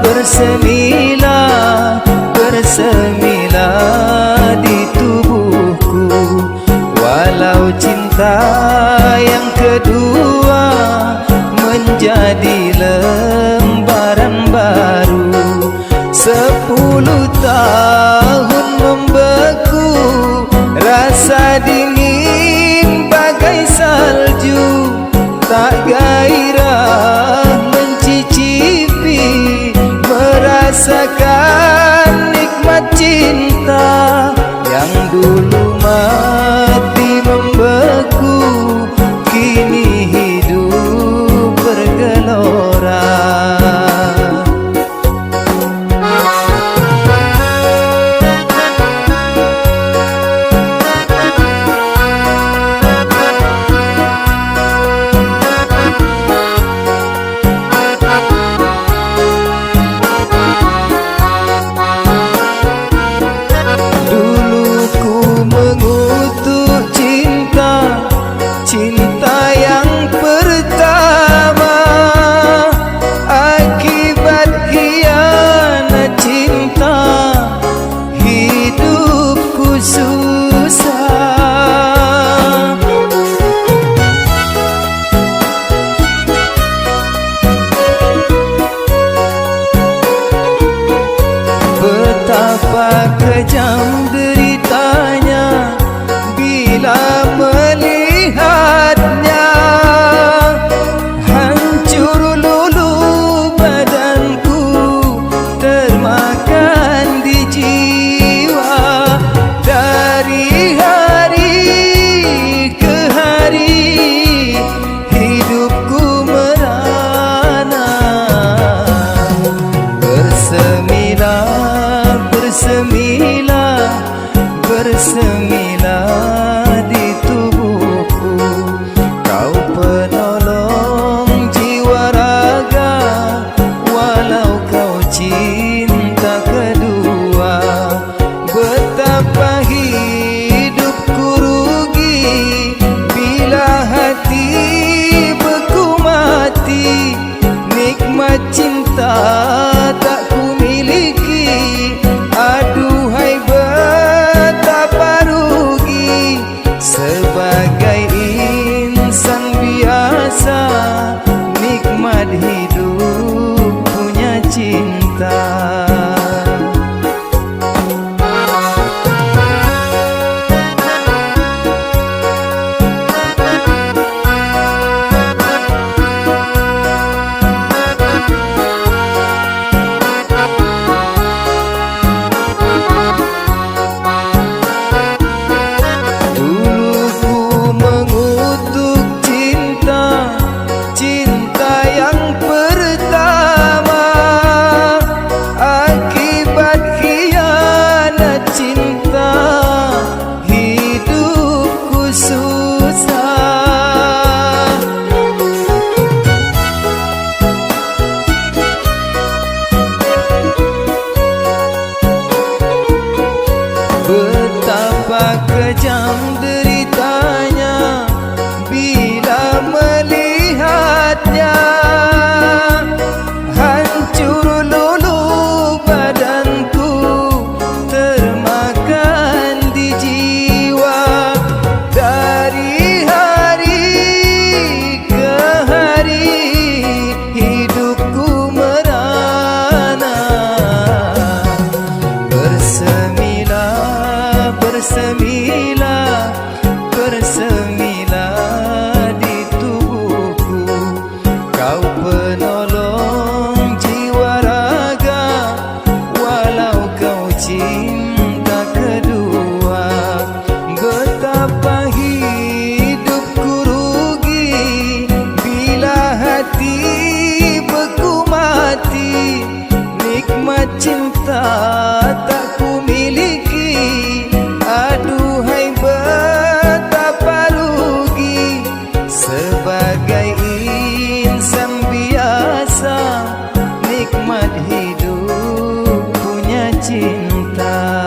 bersemilah, bersemilah di tubuhku. Walau cinta yang kedua menjadi lembaran baru. 10 tahun membeku, rasa dingin bagai salju. Tak gairah mencicipi, merasakan nikmat cinta yang dulu mati membeku, kini hidup bergelora. Cinta yang pertama akibat khianat cinta, hidupku susah. Betapa kejam deritanya bila melihatnya, hancur lulu badanku, termakan di jiwa. Dari hari ke hari hidupku merana. Bersemilah, bersemilah, bersemilah di tubuhku. Kau penolong jiwa raga, walau kau cinta kedua. Betapa hidupku rugi bila hati beku mati. Nikmat cinta tak ku miliki, aduhai betapa rugi. Sebagai insan biasa, nikmat hidup punya cinta. Cinta yang pertama akibat khianat cinta, hidupku susah. Betapa kejam deritanya bila melihatnya, hancur lulu badanku, termakan di jiwa. Dari hari ke hari hidupku merana. Bersemilah, bersemilah, bersemilah di tubuhku. Kau penolong jiwa raga, walau kau cinta kedua. Betapa hidupku rugi bila hati beku mati. Nikmat cinta tak ku miliki, aduhai betapa rugi. Sebagai insan biasa, nikmat hidup punya cinta.